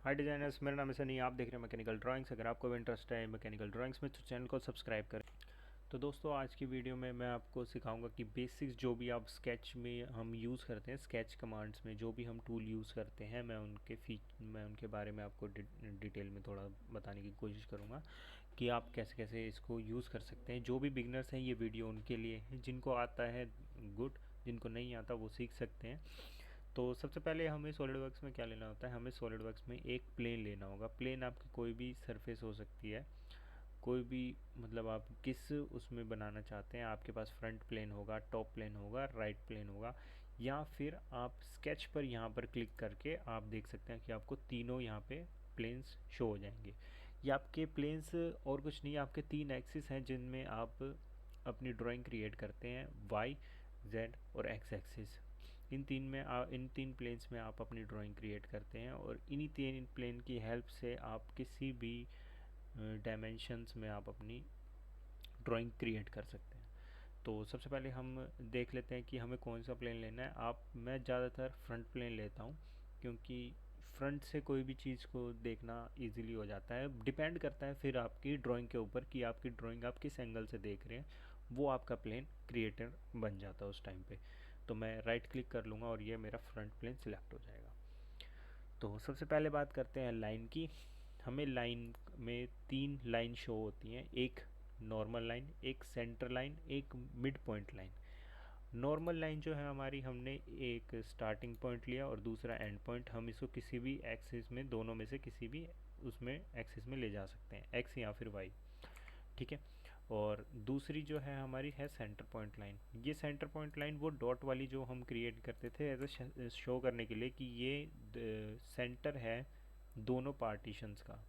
हाय designers, मेरा नाम है सनी। आप देख रहे हैं मैकेनिकल ड्राइंग्स। अगर आपको भी इंटरेस्ट है मैकेनिकल ड्राइंग्स में तो चैनल को सब्सक्राइब करें। तो दोस्तों, आज की वीडियो में मैं आपको सिखाऊंगा कि बेसिक्स जो भी आप स्केच में हम यूज़ करते हैं, स्केच कमांड्स में जो भी हम टूल यूज़ करते हैं, मैं उनके बारे में आपको डिटेल में थोड़ा बताने की कोशिश करूँगा कि आप कैसे कैसे इसको यूज़ कर सकते हैं। जो भी बिगनर्स हैं, ये वीडियो उनके लिए है। जिनको आता है गुड, जिनको नहीं आता वो सीख सकते हैं। तो सबसे पहले हमें सॉलिडवर्क्स में क्या लेना होता है, हमें सॉलिडवर्क्स में एक प्लेन लेना होगा। प्लेन आपकी कोई भी सरफेस हो सकती है, कोई भी, मतलब आप किस उसमें बनाना चाहते हैं। आपके पास फ्रंट प्लेन होगा, टॉप प्लेन होगा, राइट प्लेन होगा, या फिर आप स्केच पर यहाँ पर क्लिक करके आप देख सकते हैं कि आपको तीनों यहाँ पे प्लेन्स शो हो जाएंगे। ये आपके प्लेन्स और कुछ नहीं, आपके तीन एक्सिस हैं जिनमें आप अपनी ड्राइंग क्रिएट करते हैं, वाई, जेड और एक्स एक्सिस। इन तीन प्लेन्स में आप अपनी ड्राइंग क्रिएट करते हैं और इन्हीं तीन प्लेन की हेल्प से आप किसी भी डायमेंशंस में आप अपनी ड्राइंग क्रिएट कर सकते हैं। तो सबसे पहले हम देख लेते हैं कि हमें कौन सा प्लेन लेना है। मैं ज़्यादातर फ्रंट प्लेन लेता हूँ, क्योंकि फ्रंट से कोई भी चीज़ को देखना इजीली हो जाता है। डिपेंड करता है फिर आपकी ड्राइंग के ऊपर कि आपकी ड्राइंग आप किस एंगल से देख रहे हैं, वो आपका प्लेन क्रिएटर बन जाता है उस टाइम पे। तो मैं राइट क्लिक कर लूँगा और ये मेरा फ्रंट प्लेन सिलेक्ट हो जाएगा। तो सबसे पहले बात करते हैं लाइन की। हमें लाइन में तीन लाइन शो होती हैं, एक नॉर्मल लाइन, एक सेंटर लाइन, एक mid point line. Normal line जो है हमारी, हमने एक स्टार्टिंग पॉइंट लिया और दूसरा एंड पॉइंट। हम इसको किसी भी एक्सिस में, दोनों में से किसी भी उसमें एक्सिस में ले जा सकते हैं, एक्स या फिर वाई, ठीक है। और दूसरी जो है हमारी है सेंटर पॉइंट लाइन। ये सेंटर पॉइंट लाइन वो डॉट वाली जो हम क्रिएट करते थे एज ए शो करने के लिए कि ये सेंटर है दोनों पार्टीशंस का,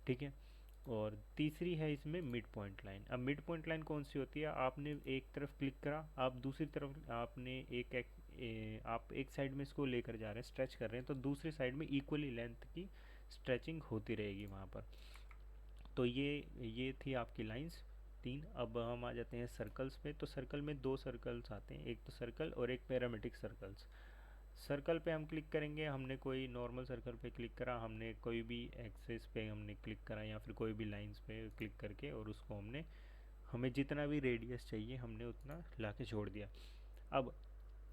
ठीक है। और तीसरी है इसमें मिड पॉइंट लाइन। अब मिड पॉइंट लाइन कौन सी होती है, आपने एक तरफ क्लिक करा, आप दूसरी तरफ आपने आप एक साइड में इसको लेकर जा रहे हैं, स्ट्रेच कर रहे हैं, तो दूसरी साइड में इक्वली लेंथ की स्ट्रेचिंग होती रहेगी वहाँ पर। तो ये थी आपकी लाइंस तीन। अब हम आ जाते हैं सर्कल्स पे। तो सर्कल में दो सर्कल्स आते हैं, एक तो सर्कल और एक पैरामेट्रिक सर्कल्स। सर्कल पे हम क्लिक करेंगे, हमने कोई नॉर्मल सर्कल पे क्लिक करा, हमने कोई भी एक्सिस पे हमने क्लिक करा या फिर कोई भी लाइंस पे क्लिक करके, और उसको हमें जितना भी रेडियस चाहिए हमने उतना ला के छोड़ दिया। अब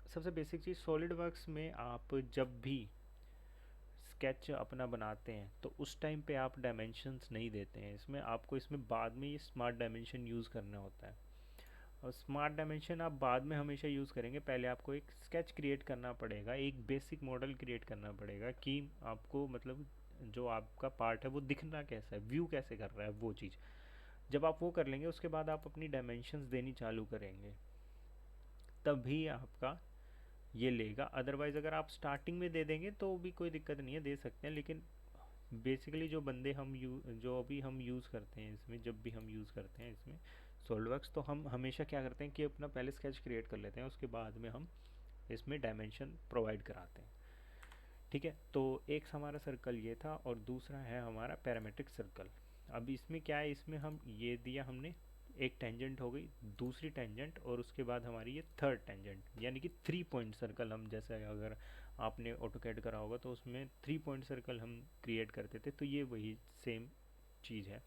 सबसे बेसिक चीज़, सॉलिड वर्क्स में आप जब भी स्केच अपना बनाते हैं तो उस टाइम पे आप डायमेंशंस नहीं देते हैं इसमें। आपको इसमें बाद में ये स्मार्ट डायमेंशन यूज़ करना होता है। और स्मार्ट डायमेंशन आप बाद में हमेशा यूज़ करेंगे। पहले आपको एक स्केच क्रिएट करना पड़ेगा, एक बेसिक मॉडल क्रिएट करना पड़ेगा कि आपको, मतलब जो आपका पार्ट है वो दिखना कैसा है, व्यू कैसे कर रहा है, वो चीज़। जब आप वो कर लेंगे उसके बाद आप अपनी डायमेंशंस देनी चालू करेंगे, तभी आपका ये लेगा। अदरवाइज़ अगर आप स्टार्टिंग में दे देंगे तो भी कोई दिक्कत नहीं है, दे सकते हैं। लेकिन बेसिकली जो अभी हम यूज़ करते हैं इसमें, जब भी हम यूज़ करते हैं इसमें सॉलिडवर्क्स, तो हम हमेशा क्या करते हैं कि अपना पहले स्केच क्रिएट कर लेते हैं, उसके बाद में हम इसमें डायमेंशन प्रोवाइड कराते हैं, ठीक है। तो एक हमारा सर्कल ये था और दूसरा है हमारा पैरामेट्रिक सर्कल। अब इसमें क्या है, इसमें हम ये दिया हमने, एक टेंजेंट हो गई, दूसरी टेंजेंट, और उसके बाद हमारी ये थर्ड टेंजेंट, यानी कि 3 पॉइंट सर्कल। हम जैसे अगर आपने ऑटोकैड करा होगा तो उसमें 3 पॉइंट सर्कल हम क्रिएट करते थे, तो ये वही सेम चीज़ है।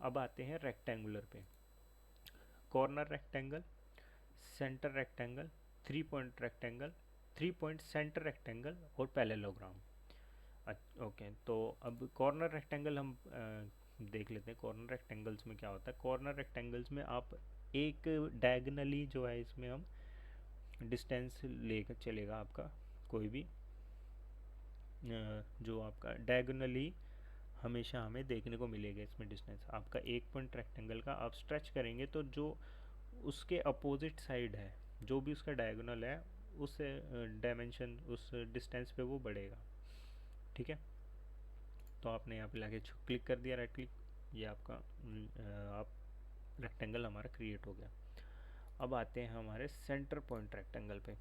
अब आते हैं रेक्टेंगुलर पे। Corner rectangle, centre rectangle, 3 point rectangle, 3 point centre rectangle और पैरेललोग्राम। ओके, तो अब कॉर्नर रेक्टेंगल हम देख लेते हैं। कॉर्नर रेक्टेंगल्स में क्या होता है, कॉर्नर रेक्टेंगल्स में आप एक डायगनली जो है इसमें हम डिस्टेंस लेकर चलेगा आपका, कोई भी जो आपका डायगनली हमेशा हमें देखने को मिलेगा इसमें डिस्टेंस आपका 1 पॉइंट रेक्टेंगल का। आप स्ट्रेच करेंगे तो जो उसके अपोजिट साइड है, जो भी उसका डायगोनल है, उस डायमेंशन, उस डिस्टेंस पे वो बढ़ेगा, ठीक है। तो आपने यहाँ पे लाके क्लिक कर दिया, राइट क्लिक, ये आपका आप रेक्टेंगल हमारा क्रिएट हो गया। अब आते हैं हमारे सेंटर पॉइंट रेक्टेंगल पे।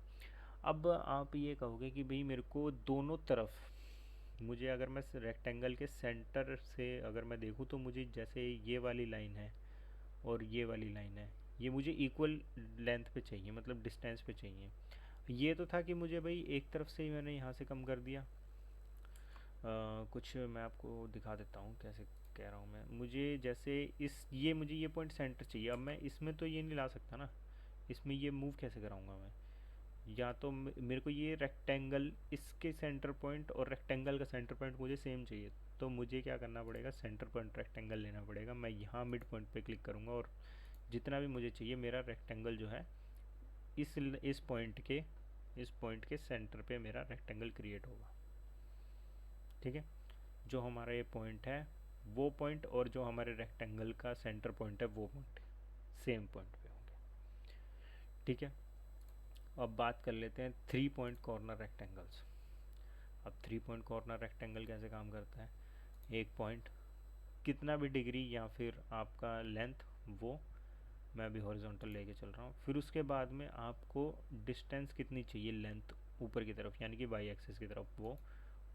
अब आप ये कहोगे कि भाई मेरे को दोनों तरफ, मुझे अगर मैं रेक्टेंगल के सेंटर से अगर मैं देखूँ तो मुझे जैसे ये वाली लाइन है और ये वाली लाइन है, ये मुझे इक्वल लेंथ पे चाहिए, मतलब डिस्टेंस पे चाहिए। ये तो था कि मुझे भाई एक तरफ से ही मैंने यहाँ से कम कर दिया, कुछ मैं आपको दिखा देता हूँ कैसे कह रहा हूँ मैं। मुझे जैसे मुझे ये पॉइंट सेंटर चाहिए। अब मैं इसमें तो ये नहीं ला सकता ना, इसमें ये मूव कैसे कराऊंगा मैं? या तो मेरे को ये रेक्टेंगल, इसके सेंटर पॉइंट और रेक्टेंगल का सेंटर पॉइंट मुझे सेम चाहिए। तो मुझे क्या करना पड़ेगा, सेंटर पॉइंट रेक्टेंगल लेना पड़ेगा। मैं यहाँ मिड पॉइंट पे क्लिक करूँगा और जितना भी मुझे चाहिए मेरा रेक्टेंगल जो है इस पॉइंट के सेंटर पे मेरा रेक्टेंगल क्रिएट होगा। ठीक है, जो हमारा ये पॉइंट है वो पॉइंट और जो हमारे रेक्टेंगल का सेंटर पॉइंट है वो पॉइंट सेम पॉइंट पे होंगे। ठीक है, अब बात कर लेते हैं 3 पॉइंट कॉर्नर रेक्टेंगल्स। अब 3 पॉइंट कॉर्नर रेक्टेंगल कैसे काम करता है? एक पॉइंट कितना भी डिग्री या फिर आपका लेंथ, वो मैं अभी हॉरिजॉन्टल लेके चल रहा हूँ। फिर उसके बाद में आपको डिस्टेंस कितनी चाहिए, लेंथ ऊपर की तरफ यानी कि वाई एक्सिस की तरफ, वो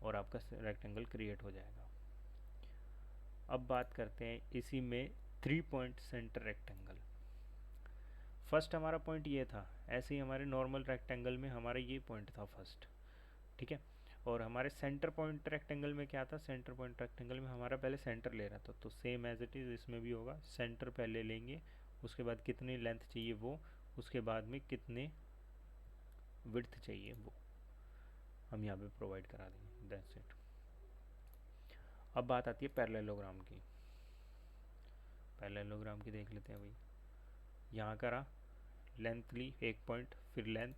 और आपका रेक्टेंगल क्रिएट हो जाएगा। अब बात करते हैं इसी में 3 पॉइंट सेंटर रेक्टेंगल। फर्स्ट हमारा पॉइंट ये था, ऐसे ही हमारे नॉर्मल रेक्टेंगल में हमारा ये पॉइंट था फर्स्ट। ठीक है, और हमारे सेंटर पॉइंट रेक्टेंगल में क्या था, सेंटर पॉइंट रेक्टेंगल में हमारा पहले सेंटर ले रहा था। तो सेम एज इट इज़ इसमें भी होगा, सेंटर पहले लेंगे, उसके बाद कितनी लेंथ चाहिए वो, उसके बाद में कितने विड्थ चाहिए वो हम यहाँ पे प्रोवाइड करा देंगे। That's it. अब बात आती है पैरेललोग्राम की। पैरेललोग्राम की देख लेते हैं भाई। यहाँ करा, लेंथ ली एक पॉइंट, फिर लेंथ,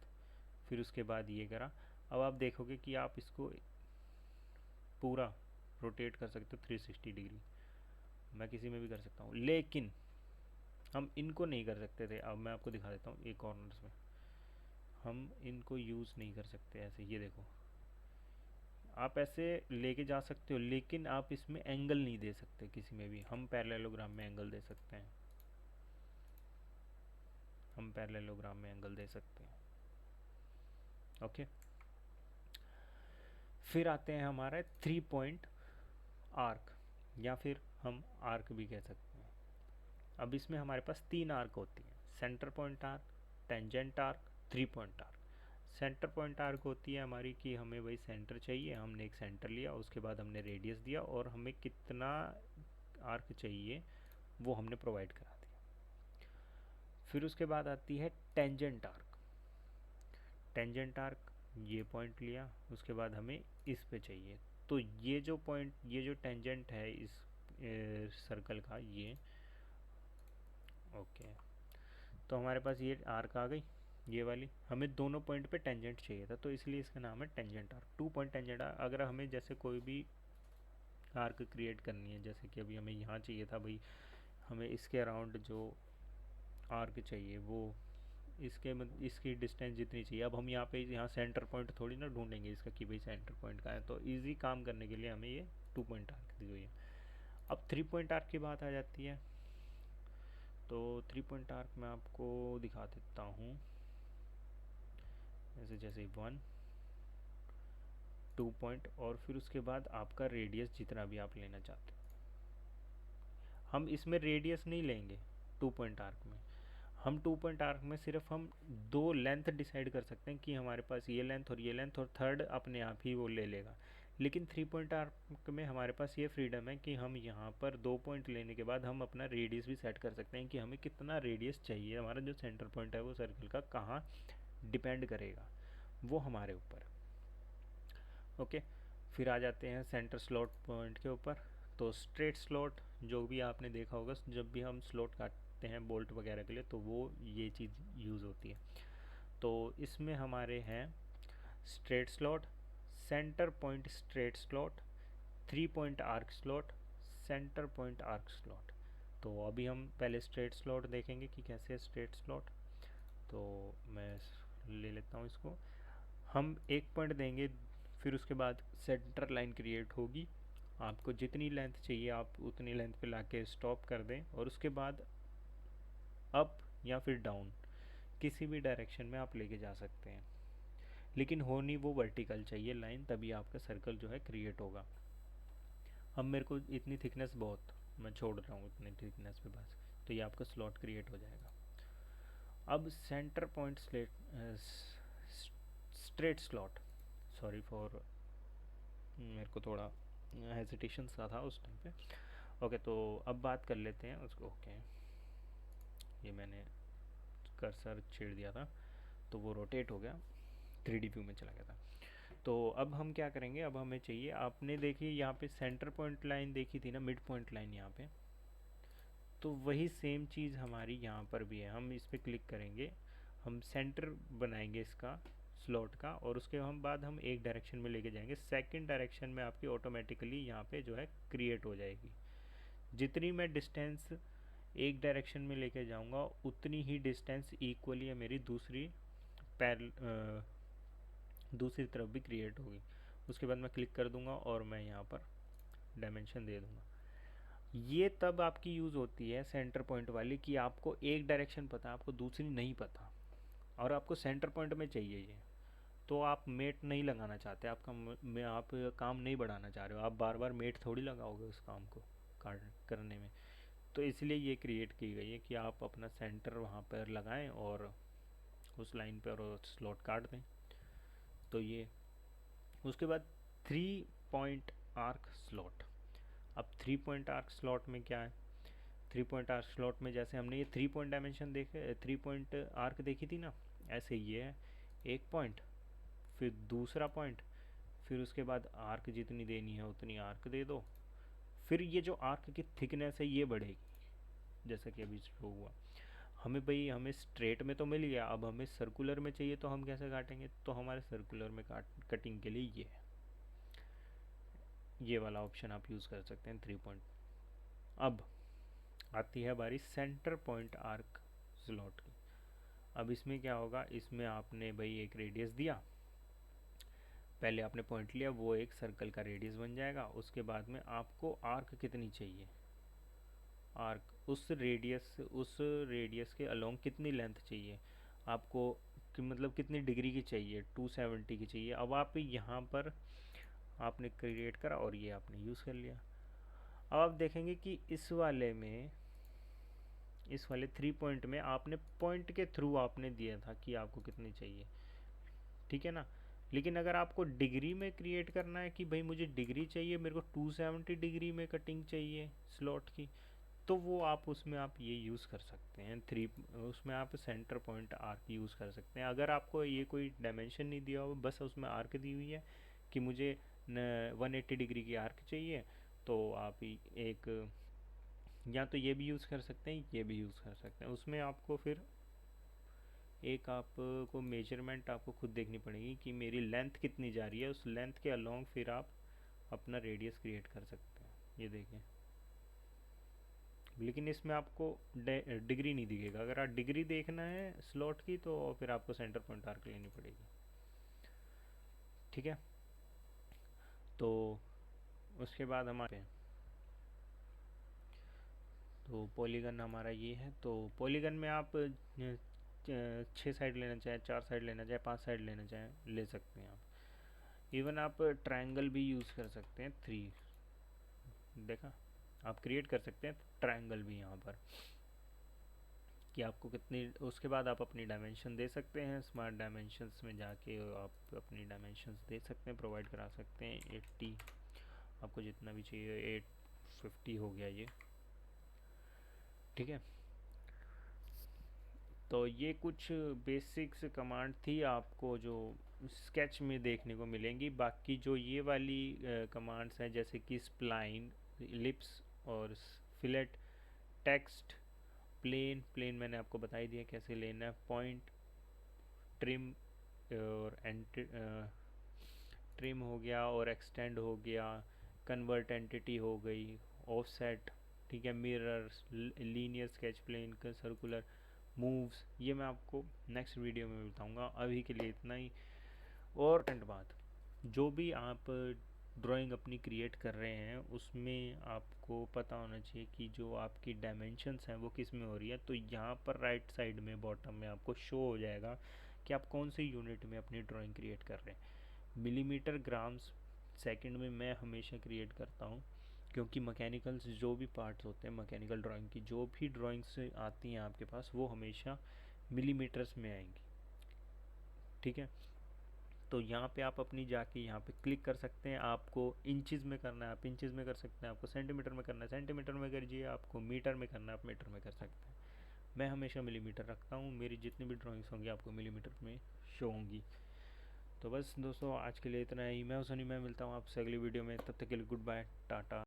फिर उसके बाद ये करा। अब आप देखोगे कि आप इसको पूरा रोटेट कर सकते हो 360 डिग्री। मैं किसी में भी कर सकता हूँ, लेकिन हम इनको नहीं कर सकते थे। अब मैं आपको दिखा देता हूँ, एक कॉर्नर्स में हम इनको यूज़ नहीं कर सकते ऐसे। ये देखो, आप ऐसे लेके जा सकते हो लेकिन आप इसमें एंगल नहीं दे सकते किसी में भी। हम पैरेललोग्राम में एंगल दे सकते हैं, हम पैरेललोग्राम में एंगल दे सकते हैं। ओके, फिर आते हैं हमारे 3 पॉइंट आर्क, या फिर हम आर्क भी कह सकते हैं। अब इसमें हमारे पास 3 आर्क होती हैं, centre point arc, tangent arc, 3 point arc. Centre point arc होती है हमारी कि हमें वही सेंटर चाहिए, हमने एक सेंटर लिया, उसके बाद हमने रेडियस दिया और हमें कितना आर्क चाहिए वो हमने प्रोवाइड करा दिया। फिर उसके बाद आती है टेंजेंट आर्क। टेंजेंट आर्क, ये पॉइंट लिया, उसके बाद हमें इस पे चाहिए। तो ये जो पॉइंट, ये जो टेंजेंट है इस सर्कल का, ये ओके। तो हमारे पास ये आर्क आ गई, ये वाली। हमें दोनों पॉइंट पे टेंजेंट चाहिए था तो इसलिए इसका नाम है tangent arc. 2 point tangent arc. अगर हमें जैसे कोई भी आर्क क्रिएट करनी है, जैसे कि अभी हमें यहाँ चाहिए था भाई, हमें इसके अराउंड जो आर्क चाहिए वो इसकी डिस्टेंस जितनी चाहिए। अब हम यहाँ सेंटर पॉइंट थोड़ी ना ढूंढेंगे इसका कि भाई सेंटर पॉइंट कहाँ है। तो इजी काम करने के लिए हमें ये 2 पॉइंट आर्क दी हुई है। अब 3 पॉइंट आर्क की बात आ जाती है। तो 3 पॉइंट आर्क मैं आपको दिखा देता हूँ। जैसे 1, 2 पॉइंट और फिर उसके बाद आपका रेडियस जितना भी आप लेना चाहते हो। हम इसमें रेडियस नहीं लेंगे 2 पॉइंट आर्क में। हम 2 पॉइंट आर्क में सिर्फ हम 2 लेंथ डिसाइड कर सकते हैं कि हमारे पास ये लेंथ और ये लेंथ, और थर्ड अपने आप ही वो ले लेगा। लेकिन 3 पॉइंट आर्क में हमारे पास ये फ्रीडम है कि हम यहाँ पर 2 पॉइंट लेने के बाद हम अपना रेडियस भी सेट कर सकते हैं कि हमें कितना रेडियस चाहिए। हमारा जो सेंटर पॉइंट है वो सर्कल का कहाँ डिपेंड करेगा, वो हमारे ऊपर। ओके, फिर आ जाते हैं सेंटर स्लॉट पॉइंट के ऊपर। तो स्ट्रेट स्लॉट जो भी आपने देखा होगा, जब भी हम स्लॉट काटते हैं बोल्ट वगैरह के लिए तो वो ये चीज़ यूज़ होती है। तो इसमें हमारे हैं straight slot, centre point straight slot, 3 point arc slot, centre point arc slot. तो अभी हम पहले स्ट्रेट स्लॉट देखेंगे कि कैसे है स्ट्रेट स्लॉट। तो मैं ले लेता हूँ इसको। हम एक पॉइंट देंगे, फिर उसके बाद सेंटर लाइन क्रिएट होगी। आपको जितनी लेंथ चाहिए आप उतनी लेंथ पे लाके स्टॉप कर दें, और उसके बाद अप या फिर डाउन किसी भी डायरेक्शन में आप लेके जा सकते हैं, लेकिन होनी वो वर्टिकल चाहिए लाइन, तभी आपका सर्कल जो है क्रिएट होगा। अब मेरे को इतनी थिकनेस बहुत, मैं छोड़ रहा हूँ इतनी थिकनेस पे बस, तो ये आपका स्लॉट क्रिएट हो जाएगा। अब centre point straight slot, sorry for, मेरे को थोड़ा हेजिटेशन सा था उस टाइम पे। ओके, तो अब बात कर लेते हैं उसको। ओके, ये मैंने कर्सर छेड़ दिया था तो वो रोटेट हो गया, 3D व्यू में चला गया था। तो अब हम क्या करेंगे, अब हमें चाहिए, आपने देखी यहाँ पे सेंटर पॉइंट लाइन देखी थी ना, मिड पॉइंट लाइन यहाँ पे, तो वही सेम चीज़ हमारी यहाँ पर भी है। हम इस पर क्लिक करेंगे, हम सेंटर बनाएंगे इसका स्लॉट का, और उसके हम बाद हम एक डायरेक्शन में लेके जाएंगे, सेकंड डायरेक्शन में आपकी ऑटोमेटिकली यहाँ पे जो है क्रिएट हो जाएगी। जितनी मैं डिस्टेंस एक डायरेक्शन में लेके जाऊंगा उतनी ही डिस्टेंस इक्वली है मेरी दूसरी तरफ भी क्रिएट होगी। उसके बाद मैं क्लिक कर दूंगा और मैं यहाँ पर डायमेंशन दे दूंगा। ये तब आपकी यूज़ होती है सेंटर पॉइंट वाली, कि आपको एक डायरेक्शन पता है, आपको दूसरी नहीं पता, और आपको सेंटर पॉइंट में चाहिए ये, तो आप मेट नहीं लगाना चाहते, आपका में आप काम नहीं बढ़ाना चाह रहे हो, आप बार बार मेट थोड़ी लगाओगे उस काम को करने में। तो इसलिए ये क्रिएट की गई है कि आप अपना सेंटर वहाँ पर लगाएं और उस लाइन पर स्लॉट काट दें। तो ये उसके बाद 3 पॉइंट आर्क स्लॉट। अब 3 पॉइंट आर्क स्लॉट में क्या है, 3 पॉइंट आर्क स्लॉट में जैसे हमने ये 3 पॉइंट डायमेंशन देखे, 3 पॉइंट आर्क देखी थी ना, ऐसे ये है, एक पॉइंट, फिर दूसरा पॉइंट, फिर उसके बाद आर्क जितनी देनी है उतनी आर्क दे दो, फिर ये जो आर्क की थिकनेस है ये बढ़ेगी, जैसा कि अभी शो हुआ। हमें भाई, हमें स्ट्रेट में तो मिल गया, अब हमें सर्कुलर में चाहिए, तो हम कैसे काटेंगे, तो हमारे सर्कुलर में कटिंग के लिए ये वाला ऑप्शन आप यूज़ कर सकते हैं, 3 पॉइंट। अब आती है बारी सेंटर पॉइंट आर्क स्लॉट की। अब इसमें क्या होगा, इसमें आपने भाई एक रेडियस दिया, पहले आपने पॉइंट लिया, वो एक सर्कल का रेडियस बन जाएगा। उसके बाद में आपको आर्क कितनी चाहिए, आर्क उस रेडियस के अलोंग कितनी लेंथ चाहिए आपको, कि मतलब कितनी डिग्री की चाहिए, 270 की चाहिए। अब आप यहाँ पर आपने क्रिएट करा और ये आपने यूज़ कर लिया। अब आप देखेंगे कि इस वाले 3 पॉइंट में आपने पॉइंट के थ्रू आपने दिया था कि आपको कितनी चाहिए, ठीक है ना। लेकिन अगर आपको डिग्री में क्रिएट करना है कि भाई मुझे डिग्री चाहिए, मेरे को 270 डिग्री में कटिंग चाहिए स्लॉट की, तो वो आप उसमें आप ये यूज़ कर सकते हैं, उसमें आप सेंटर पॉइंट आर्क यूज़ कर सकते हैं। अगर आपको ये कोई डायमेंशन नहीं दिया हो, बस उसमें आर्क दी हुई है कि मुझे 180 डिग्री की आर्क चाहिए, तो आप एक, या तो ये भी यूज़ कर सकते हैं, ये भी यूज़ कर सकते हैं। उसमें आपको फिर एक आपको मेजरमेंट आपको खुद देखनी पड़ेगी कि मेरी लेंथ कितनी जा रही है, उस लेंथ के अलोंग फिर आप अपना रेडियस क्रिएट कर सकते हैं। ये देखें, लेकिन इसमें आपको डिग्री नहीं दिखेगा। अगर आप डिग्री देखना है स्लॉट की तो फिर आपको सेंटर पॉइंट आर्क लेनी पड़ेगी, ठीक है। तो उसके बाद हमारे, तो पॉलीगन हमारा ये है। तो पॉलीगन में आप 6 साइड लेना चाहें, 4 साइड लेना चाहें, 5 साइड लेना चाहें, ले सकते हैं आप। इवन आप ट्रायंगल भी यूज़ कर सकते हैं, 3 देखा, आप क्रिएट कर सकते हैं ट्रायंगल भी यहाँ पर, कि आपको कितनी, उसके बाद आप अपनी डायमेंशन दे सकते हैं, स्मार्ट डायमेंशंस में जाके आप अपनी डायमेंशंस दे सकते हैं, प्रोवाइड करा सकते हैं। 80 आपको जितना भी चाहिए, 850 हो गया ये, ठीक है। तो ये कुछ बेसिक्स कमांड थी आपको जो स्केच में देखने को मिलेंगी। बाकी जो ये वाली कमांड्स हैं, जैसे कि स्प्लाइन, इलिप्स और फिलेट, टेक्स्ट, प्लेन मैंने आपको बता ही दिया कैसे लेना है, पॉइंट, ट्रिम और ट्रिम हो गया, और एक्सटेंड हो गया, कन्वर्ट एंटिटी हो गई, ऑफसेट, ठीक है, मिरर्स, लीनियर स्केच प्लेन का, सर्कुलर, मूव्स, ये मैं आपको नेक्स्ट वीडियो में बताऊंगा। अभी के लिए इतना ही। और बात, जो भी आप ड्राइंग अपनी क्रिएट कर रहे हैं उसमें आपको पता होना चाहिए कि जो आपकी डायमेंशंस हैं वो किस में हो रही है। तो यहाँ पर राइट साइड में बॉटम में आपको शो हो जाएगा कि आप कौन सी यूनिट में अपनी ड्राइंग क्रिएट कर रहे हैं। मिलीमीटर, ग्राम्स, सेकंड में मैं हमेशा क्रिएट करता हूँ, क्योंकि मैकेनिकल्स जो भी पार्ट्स होते हैं मैकेनिकल ड्राइंग की, जो भी ड्राइंग्स आती हैं आपके पास, वो हमेशा मिलीमीटर्स में आएंगी, ठीक है। तो यहाँ पे आप अपनी जाके यहाँ पे क्लिक कर सकते हैं। आपको इंचज़ में करना है आप इंचज़ में कर सकते हैं, आपको सेंटीमीटर में करना है सेंटीमीटर में करिए, आपको मीटर में करना है आप मीटर में कर सकते हैं। मैं हमेशा मिलीमीटर रखता हूँ, मेरी जितनी भी ड्राइंग्स होंगी आपको मिलीमीटर में शो होंगी। तो बस दोस्तों आज के लिए इतना ही। मैं सनी, मैं मिलता हूँ आपसे अगली वीडियो में, तब तक के लिए गुड बाय, टाटा।